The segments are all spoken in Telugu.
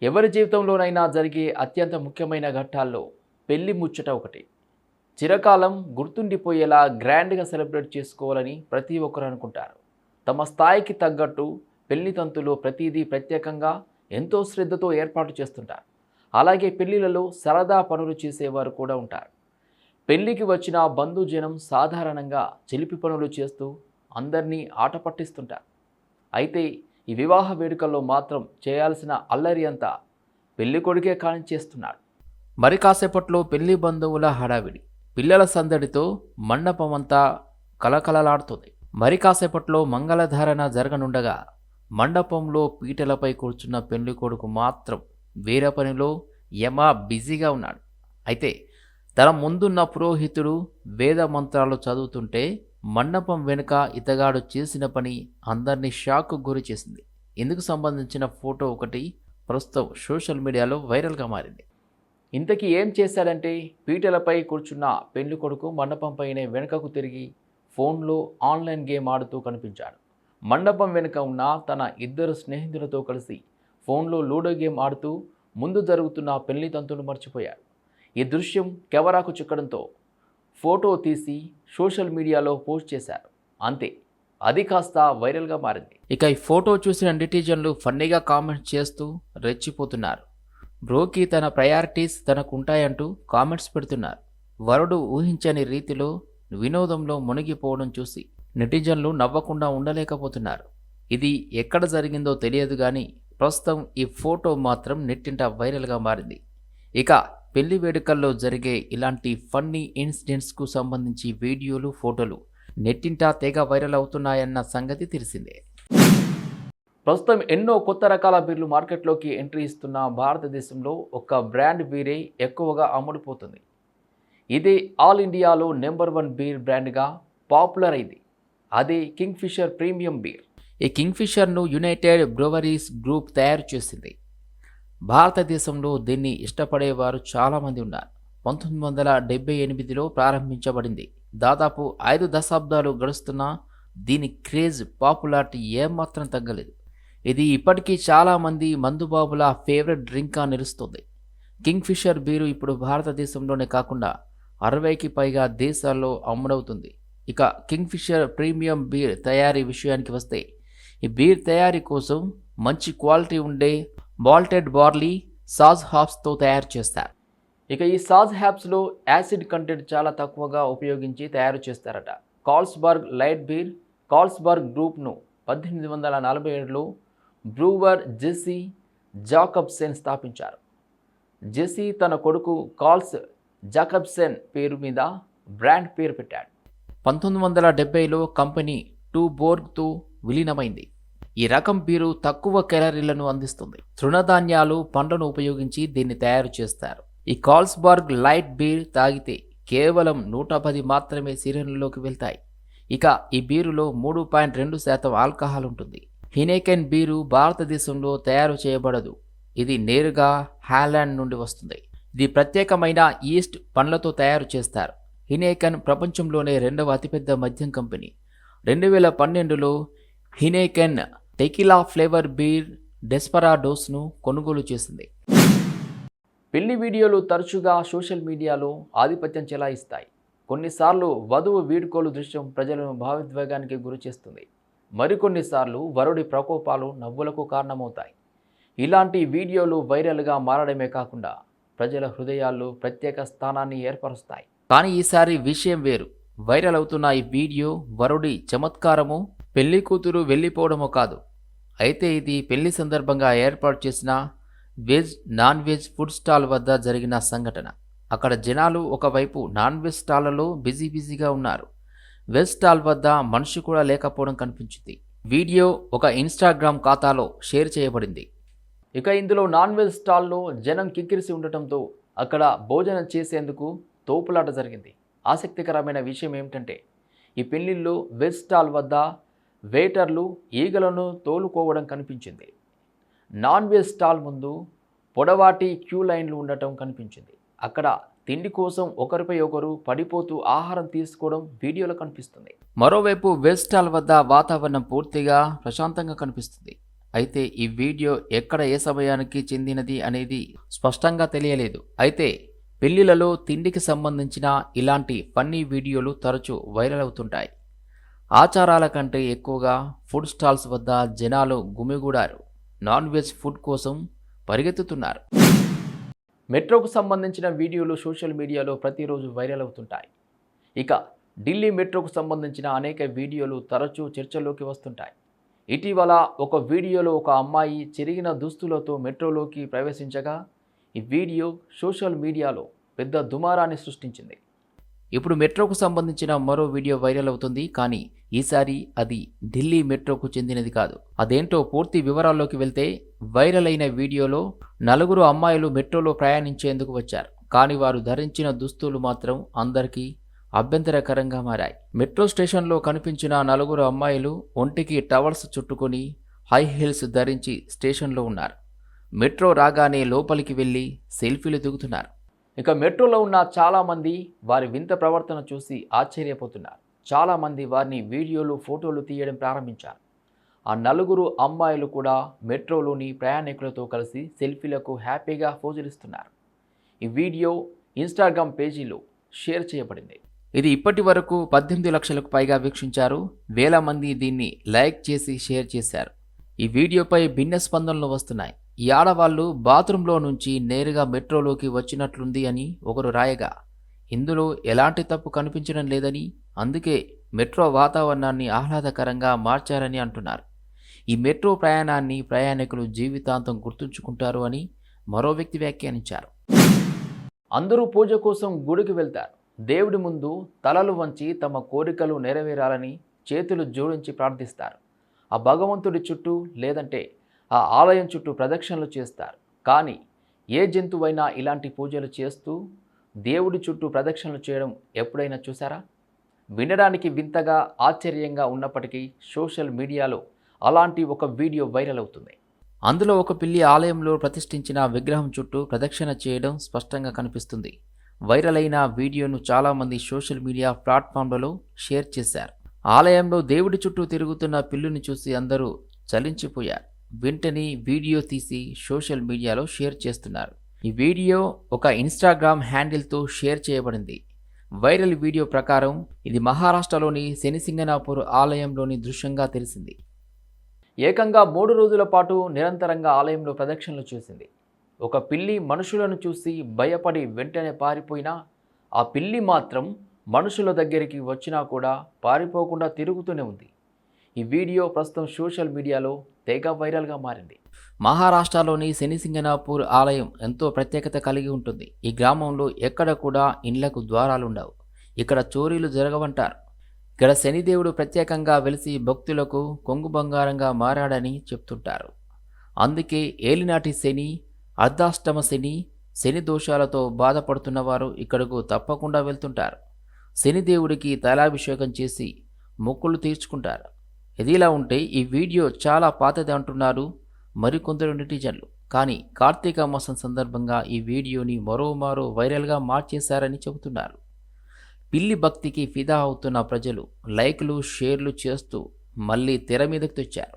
ఎవరి జీవితంలోనైనా జరిగే అత్యంత ముఖ్యమైన ఘట్టాల్లో పెళ్లి ముచ్చట ఒకటి. చిరకాలం గుర్తుండిపోయేలా గ్రాండ్గా సెలబ్రేట్ చేసుకోవాలని ప్రతి ఒక్కరు అనుకుంటారు. తమ స్థాయికి తగ్గట్టు పెళ్లి తంతులో ప్రతిదీ ప్రత్యేకంగా ఎంతో శ్రద్ధతో ఏర్పాటు చేస్తుంటారు. అలాగే పెళ్లిలలో సరదా పనులు చేసేవారు కూడా ఉంటారు. పెళ్లికి వచ్చిన బంధుజనం సాధారణంగా చిలిపి పనులు చేస్తూ అందరినీ ఆట పట్టిస్తుంటారు. అయితే ఈ వివాహ వేడుకల్లో మాత్రం చేయాల్సిన అల్లరి అంతా పెళ్లి కొడుకే కానిచేస్తున్నాడు. మరి కాసేపట్లో పెళ్లి బంధువుల హడావిడి, పిల్లల సందడితో మండపమంతా కలకలలాడుతుంది. మరి కాసేపట్లో మంగళధారణ జరగనుండగా మండపంలో పీటలపై కూర్చున్న పెళ్లి కొడుకు మాత్రం వేరే పనిలో యమా బిజీగా ఉన్నాడు. అయితే తన ముందున్న పురోహితుడు వేద మంత్రాలు చదువుతుంటే మండపం వెనుక ఇతగాడు చేసిన పని అందరినీ షాక్కు గురి చేసింది. ఇందుకు సంబంధించిన ఫోటో ఒకటి ప్రస్తుతం సోషల్ మీడియాలో వైరల్గా మారింది. ఇంతకీ ఏం చేశాడంటే, పీటలపై కూర్చున్న పెళ్లి కొడుకు మండపంపైనే వెనుకకు తిరిగి ఫోన్లో ఆన్లైన్ గేమ్ ఆడుతూ కనిపించాడు. మండపం వెనుక ఉన్న తన ఇద్దరు స్నేహితులతో కలిసి ఫోన్లో లూడో గేమ్ ఆడుతూ ముందు జరుగుతున్న పెళ్లి తంతును మర్చిపోయాడు. ఈ దృశ్యం కెమెరాకు చిక్కడంతో ఫోటో తీసి సోషల్ మీడియాలో పోస్ట్ చేశారు. అంతే, అది కాస్త వైరల్గా మారింది. ఇక ఈ ఫోటో చూసిన నెటిజన్లు ఫన్నీగా కామెంట్స్ చేస్తూ రెచ్చిపోతున్నారు. బ్రోకి తన ప్రయారిటీస్ తనకుంటాయంటూ కామెంట్స్ పెడుతున్నారు. వరుడు ఊహించని రీతిలో వినోదంలో మునిగిపోవడం చూసి నెటిజన్లు నవ్వకుండా ఉండలేకపోతున్నారు. ఇది ఎక్కడ జరిగిందో తెలియదు కానీ ప్రస్తుతం ఈ ఫోటో మాత్రం నెట్టింట వైరల్గా మారింది. ఇక పెళ్లి వేడుకల్లో జరిగే ఇలాంటి ఫన్నీ ఇన్సిడెంట్స్కు సంబంధించి వీడియోలు, ఫోటోలు నెట్టింటా తెగ వైరల్ అవుతున్నాయన్న సంగతి తెలిసిందే. ప్రస్తుతం ఎన్నో కొత్త రకాల బీర్లు మార్కెట్లోకి ఎంట్రీ ఇస్తున్న భారతదేశంలో ఒక బ్రాండ్ బీరే ఎక్కువగా అమ్ముడుపోతుంది. ఇదే ఆల్ ఇండియాలో నెంబర్ 1 బీర్ బ్రాండ్గా పాపులర్ అయింది. అదే కింగ్ఫిషర్ ప్రీమియం బీర్. ఈ కింగ్ఫిషర్ను యునైటెడ్ బ్రూవరీస్ గ్రూప్ తయారు చేసింది. భారతదేశంలో దీన్ని ఇష్టపడేవారు చాలామంది ఉన్నారు. 1978లో ప్రారంభించబడింది. దాదాపు 5 దశాబ్దాలు గడుస్తున్నా దీని క్రేజ్, పాపులారిటీ ఏమాత్రం తగ్గలేదు. ఇది ఇప్పటికీ చాలామంది మందుబాబుల ఫేవరెట్ డ్రింక్గా నిలుస్తుంది. కింగ్ఫిషర్ బీరు ఇప్పుడు భారతదేశంలోనే కాకుండా 60కి పైగా దేశాల్లో అమ్ముడవుతుంది. ఇక కింగ్ఫిషర్ ప్రీమియం బీర్ తయారీ విషయానికి వస్తే, ఈ బీర్ తయారీ కోసం మంచి క్వాలిటీ ఉండే మాల్టెడ్ బార్లీ, సాజ్ హాప్స్తో తయారు చేస్తారు. ఇక ఈ సాజ్ హాప్స్లో యాసిడ్ కంటెంట్ చాలా తక్కువగా ఉపయోగించి తయారు చేస్తారట. కార్ల్స్బర్గ్ లైట్ బీర్ కార్ల్స్బర్గ్ గ్రూప్ను 1847లో బ్రూవర్ జెస్సీ జాకబ్సెన్ స్థాపించారు. జెస్సీ తన కొడుకు కార్ల్స్ జాకబ్సెన్ పేరు మీద బ్రాండ్ పేరు పెట్టాడు. 1970లో కంపెనీ టూబోర్గ్తో విలీనమైంది. ఈ రకం బీరు తక్కువ క్యాలరీలను అందిస్తుంది. తృణధాన్యాలు, పండ్లను ఉపయోగించి దీన్ని తయారు చేస్తారు. ఈ కార్ల్స్బర్గ్ లైట్ బీర్ తాగితే కేవలం 110 మాత్రమే శరీరంలోకి వెళ్తాయి. ఇక ఈ బీరులో 3.2% ఆల్కహాల్ ఉంటుంది. హినేకెన్ బీరు భారతదేశంలో తయారు చేయబడదు. ఇది నేరుగా హాలాండ్ నుండి వస్తుంది. ఇది ప్రత్యేకమైన ఈస్ట్ పండ్లతో తయారు చేస్తారు. హినేకెన్ ప్రపంచంలోనే 2వ అతిపెద్ద మద్యం కంపెనీ. 2012లో హినేకెన్ టెకిలా ఫ్లేవర్ బీర్ డెస్పరాడోస్ను కొనుగోలు చేసింది. పెళ్లి వీడియోలు తరచుగా సోషల్ మీడియాలో ఆధిపత్యం చెలాయిస్తాయి. కొన్నిసార్లు వధువు వీడ్కోలు దృశ్యం ప్రజలను భావోద్వేగానికి గురిచేస్తుంది. మరికొన్నిసార్లు వరుడి ప్రకోపాలు నవ్వులకు కారణమవుతాయి. ఇలాంటి వీడియోలు వైరల్గా మారడమే కాకుండా ప్రజల హృదయాల్లో ప్రత్యేక స్థానాన్ని ఏర్పరుస్తాయి. కానీ ఈసారి విషయం వేరు. వైరల్ అవుతున్న ఈ వీడియో వరుడి చమత్కారము, పెళ్లి కూతురు వెళ్ళిపోవడమో కాదు. అయితే ఇది పెళ్లి సందర్భంగా ఏర్పాటు చేసిన veg, non veg food stall వద్ద జరిగిన సంఘటన. అక్కడ జనాలు ఒకవైపు నాన్ వెజ్ స్టాళ్లలో బిజీగా ఉన్నారు. వెజ్ స్టాల్ వద్ద మనిషి కూడా లేకపోవడం కనిపించింది. వీడియో ఒక ఇన్స్టాగ్రామ్ ఖాతాలో షేర్ చేయబడింది. ఇక ఇందులో నాన్ వెజ్ స్టాల్లో జనం కిక్కిరిసి ఉండటంతో అక్కడ భోజనం చేసేందుకు తోపులాట జరిగింది. ఆసక్తికరమైన విషయం ఏమిటంటే, ఈ పెళ్లిల్లో వెజ్ స్టాల్ వద్ద వెయిటర్లు ఈగలను తోలుకోవడం కనిపించింది. నాన్ వెజ్ స్టాల్ ముందు పొడవాటి క్యూ లైన్లు ఉండటం కనిపించింది. అక్కడ తిండి కోసం ఒకరిపై ఒకరు పడిపోతూ ఆహారం తీసుకోవడం వీడియోలో కనిపిస్తుంది. మరోవైపు వెజ్ స్టాల్ వద్ద వాతావరణం పూర్తిగా ప్రశాంతంగా కనిపిస్తుంది. అయితే ఈ వీడియో ఎక్కడ ఏ సమయానికి చెందినది అనేది స్పష్టంగా తెలియలేదు. అయితే పెళ్లిలలో తిండికి సంబంధించిన ఇలాంటి ఫన్నీ వీడియోలు తరచూ వైరల్ అవుతుంటాయి. ఆచారాల కంటే ఎక్కువగా ఫుడ్ స్టాల్స్ వద్ద జనాలు గుమిగూడారు. నాన్ వెజ్ ఫుడ్ కోసం పరిగెత్తుతున్నారు. మెట్రోకు సంబంధించిన వీడియోలు సోషల్ మీడియాలో ప్రతిరోజు వైరల్ అవుతుంటాయి. ఇక ఢిల్లీ మెట్రోకు సంబంధించిన అనేక వీడియోలు తరచూ చర్చల్లోకి వస్తుంటాయి. ఇటీవల ఒక వీడియోలో ఒక అమ్మాయి చిరిగిన దుస్తులతో మెట్రోలోకి ప్రవేశించగా ఈ వీడియో సోషల్ మీడియాలో పెద్ద దుమారాన్ని సృష్టించింది. ఇప్పుడు మెట్రోకు సంబంధించిన మరో వీడియో వైరల్ అవుతుంది. కానీ ఈసారి అది ఢిల్లీ మెట్రోకు చెందినది కాదు. అదేంటో పూర్తి వివరాల్లోకి వెళ్తే, వైరల్ అయిన వీడియోలో 4 అమ్మాయిలు మెట్రోలో ప్రయాణించేందుకు వచ్చారు. కానీ వారు ధరించిన దుస్తులు మాత్రం అందరికీ అభ్యంతరకరంగా మారాయి. మెట్రో స్టేషన్లో కనిపించిన 4 అమ్మాయిలు ఒంటికి టవల్స్ చుట్టుకొని హై హీల్స్ ధరించి స్టేషన్లో ఉన్నారు. మెట్రో రాగానే లోపలికి వెళ్ళి సెల్ఫీలు దిగుతున్నారు. ఇక మెట్రోలో ఉన్న చాలామంది వారి వింత ప్రవర్తన చూసి ఆశ్చర్యపోతున్నారు. చాలామంది వారిని వీడియోలు, ఫోటోలు తీయడం ప్రారంభించారు. ఆ 4 అమ్మాయిలు కూడా మెట్రోలోని ప్రయాణికులతో కలిసి సెల్ఫీలకు హ్యాపీగా పోజులిస్తున్నారు. ఈ వీడియో ఇన్స్టాగ్రామ్ పేజీలో షేర్ చేయబడింది. ఇది ఇప్పటి వరకు 18 లక్షలకు పైగా వీక్షించారు. వేల మంది దీన్ని లైక్ చేసి షేర్ చేశారు. ఈ వీడియోపై భిన్న స్పందనలు వస్తున్నాయి. ఈ ఆడవాళ్లు బాత్రూంలో నుంచి నేరుగా మెట్రోలోకి వచ్చినట్లుంది అని ఒకరు రాయగా, ఇందులో ఎలాంటి తప్పు కనిపించడం లేదని, అందుకే మెట్రో వాతావరణాన్ని ఆహ్లాదకరంగా మార్చారని అంటున్నారు. ఈ మెట్రో ప్రయాణాన్ని ప్రయాణికులు జీవితాంతం గుర్తుంచుకుంటారు అని మరో వ్యక్తి వ్యాఖ్యానించారు. అందరూ పూజ కోసం గుడికి వెళ్తారు. దేవుడి ముందు తలలు వంచి తమ కోరికలు నెరవేరాలని చేతులు జోడించి ప్రార్థిస్తారు. ఆ భగవంతుడి చుట్టూ లేదంటే ఆ ఆలయం చుట్టూ ప్రదక్షిణలు చేస్తారు. కానీ ఏ జంతువైనా ఇలాంటి పూజలు చేస్తూ దేవుడి చుట్టూ ప్రదక్షిణలు చేయడం ఎప్పుడైనా చూసారా? వినడానికి వింతగా, ఆశ్చర్యంగా ఉన్నప్పటికీ సోషల్ మీడియాలో అలాంటి ఒక వీడియో వైరల్ అవుతుంది. అందులో ఒక పిల్లి ఆలయంలో ప్రతిష్ఠించిన విగ్రహం చుట్టూ ప్రదక్షిణ చేయడం స్పష్టంగా కనిపిస్తుంది. వైరల్ అయిన వీడియోను చాలామంది సోషల్ మీడియా ప్లాట్ఫామ్లలో షేర్ చేశారు. ఆలయంలో దేవుడి చుట్టూ తిరుగుతున్న పిల్లిని చూసి అందరూ చలించిపోయారు. వెంటనే వీడియో తీసి సోషల్ మీడియాలో షేర్ చేస్తున్నారు. ఈ వీడియో ఒక ఇన్స్టాగ్రామ్ హ్యాండిల్తో షేర్ చేయబడింది. వైరల్ వీడియో ప్రకారం ఇది మహారాష్ట్రలోని శనిసింగనాపూర్ ఆలయంలోని దృశ్యంగా తెలిసింది. ఏకంగా 3 రోజుల పాటు నిరంతరంగా ఆలయంలో ప్రదక్షిణలు చేసింది. ఒక పిల్లి మనుషులను చూసి భయపడి వెంటనే పారిపోయినా, ఆ పిల్లి మాత్రం మనుషుల దగ్గరికి వచ్చినా కూడా పారిపోకుండా తిరుగుతూనే ఉంది. ఈ వీడియో ప్రస్తుతం సోషల్ మీడియాలో తెగ వైరల్గా మారింది. మహారాష్ట్రలోని శనిసింగనాపూర్ ఆలయం ఎంతో ప్రత్యేకత కలిగి ఉంటుంది. ఈ గ్రామంలో ఎక్కడ కూడా ఇండ్లకు ద్వారాలుండవు. ఇక్కడ చోరీలు జరగవంటారు. ఇక్కడ శనిదేవుడు ప్రత్యేకంగా వెలిసి భక్తులకు కొంగు బంగారంగా మారాడని చెప్తుంటారు. అందుకే ఏలినాటి శని, అర్ధాష్టమ శని, శని దోషాలతో బాధపడుతున్న వారు ఇక్కడకు తప్పకుండా వెళ్తుంటారు. శనిదేవుడికి తైలాభిషేకం చేసి మొక్కులు తీర్చుకుంటారు. ఇదిలా ఉంటే ఈ వీడియో చాలా పాతది అంటున్నారు మరికొందరు నెటిజన్లు. కానీ కార్తీక మాసం సందర్భంగా ఈ వీడియోని మరోమారో వైరల్గా మార్చేశారని చెబుతున్నారు. పిల్లి భక్తికి ఫిదా అవుతున్న ప్రజలు లైక్లు, షేర్లు చేస్తూ మళ్ళీ తెర మీదకు తెచ్చారు.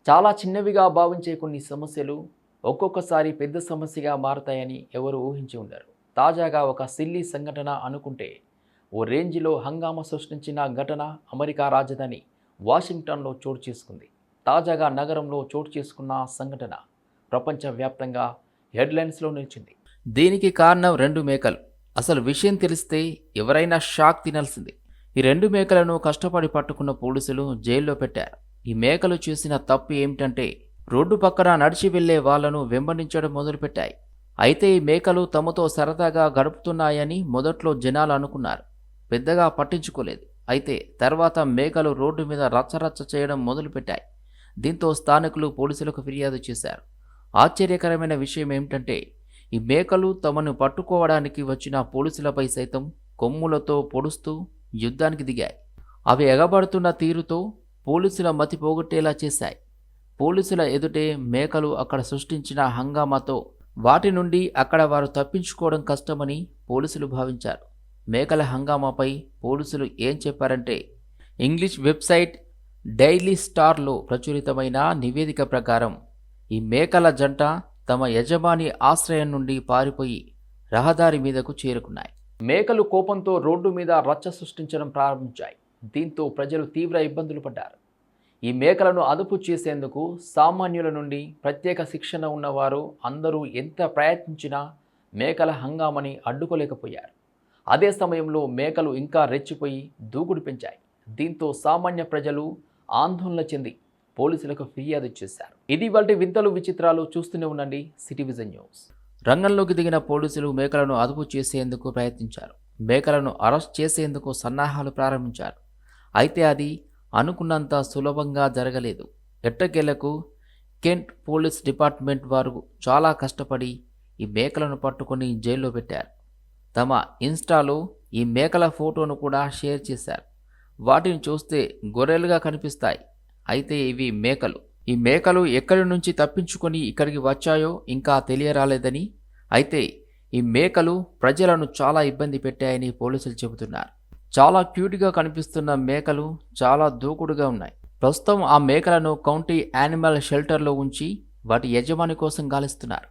చాలా చిన్నవిగా భావించే కొన్ని సమస్యలు ఒక్కొక్కసారి పెద్ద సమస్యగా మారతాయని ఎవరు ఊహించి ఉండరు. తాజాగా ఒక సిల్లీ సంఘటన అనుకుంటే ఓ రేంజ్లో హంగామా సృష్టించిన ఘటన అమెరికా రాజధాని వాషింగ్టన్లో చోటు చేసుకుంది. తాజాగా నగరంలో చోటు చేసుకున్న సంఘటన ప్రపంచవ్యాప్తంగా హెడ్లైన్స్లో నిలిచింది. దీనికి కారణం 2 మేకలు. అసలు విషయం తెలిస్తే ఎవరైనా షాక్ తినాల్సింది. ఈ 2 మేకలను కష్టపడి పట్టుకున్న పోలీసులు జైల్లో పెట్టారు. ఈ మేకలు చేసిన తప్పు ఏమిటంటే రోడ్డు పక్కన నడిచి వెళ్లే వాళ్లను వెంబడించడం మొదలుపెట్టాయి. అయితే ఈ మేకలు తమతో సరదాగా గడుపుతున్నాయని మొదట్లో జనాలు అనుకున్నారు. పెద్దగా పట్టించుకోలేదు. అయితే తర్వాత మేకలు రోడ్డు మీద రచ్చరచ్చ చేయడం మొదలుపెట్టాయి. దీంతో స్థానికులు పోలీసులకు ఫిర్యాదు చేశారు. ఆశ్చర్యకరమైన విషయం ఏమిటంటే ఈ మేకలు తమను పట్టుకోవడానికి వచ్చిన పోలీసులపై సైతం కొమ్ములతో పొడుస్తూ యుద్ధానికి దిగాయి. అవి ఎగబడుతున్న తీరుతో పోలీసుల మతి పోగొట్టేలా చేశాయి. పోలీసుల ఎదుటే మేకలు అక్కడ సృష్టించిన హంగామాతో వాటి నుండి అక్కడ వారు తప్పించుకోవడం కష్టమని పోలీసులు భావించారు. మేకల హంగామాపై పోలీసులు ఏం చెప్పారంటే, ఇంగ్లీష్ వెబ్సైట్ డైలీ స్టార్లో ప్రచురితమైన నివేదిక ప్రకారం ఈ మేకల జంట తమ యజమాని ఆశ్రయం నుండి పారిపోయి రహదారి మీదకు చేరుకున్నాయి. మేకలు కోపంతో రోడ్డు మీద రచ్చ సృష్టించడం ప్రారంభించాయి. దీంతో ప్రజలు తీవ్ర ఇబ్బందులు పడ్డారు. ఈ మేకలను అదుపు చేసేందుకు సామాన్యుల నుండి ప్రత్యేక శిక్షణ ఉన్నవారు అందరూ ఎంత ప్రయత్నించినా మేకల హంగామని అడ్డుకోలేకపోయారు. అదే సమయంలో మేకలు ఇంకా రెచ్చిపోయి దూకుడు పెంచాయి. దీంతో సామాన్య ప్రజలు ఆందోళన చెంది పోలీసులకు ఫిర్యాదు చేశారు. ఇది వాటి వింతలు విచిత్రాలు. చూస్తూనే ఉండండి సిటీ విజన్ న్యూస్. రంగంలోకి దిగిన పోలీసులు మేకలను అదుపు చేసేందుకు ప్రయత్నించారు. మేకలను అరెస్ట్ చేసేందుకు సన్నాహాలు ప్రారంభించారు. అయితే అది అనుకున్నంత సులభంగా జరగలేదు. ఎట్టకేలకు కెంట్ పోలీస్ డిపార్ట్మెంట్ వారు చాలా కష్టపడి ఈ మేకలను పట్టుకొని జైల్లో పెట్టారు. తమ ఇన్స్టాలో ఈ మేకల ఫోటోను కూడా షేర్ చేశారు. వాటిని చూస్తే గొర్రెలుగా కనిపిస్తాయి. అయితే ఇవి మేకలు. ఈ మేకలు ఎక్కడి నుంచి తప్పించుకొని ఇక్కడికి వచ్చాయో ఇంకా తెలియరాలేదని, అయితే ఈ మేకలు ప్రజలను చాలా ఇబ్బంది పెట్టాయని పోలీసులు చెబుతున్నారు. చాలా క్యూట్గా కనిపిస్తున్న మేకలు చాలా దూకుడుగా ఉన్నాయి. ప్రస్తుతం ఆ మేకలను కౌంటీ యానిమల్ షెల్టర్లో ఉంచి వాటి యజమాని కోసం గాలిస్తున్నారు.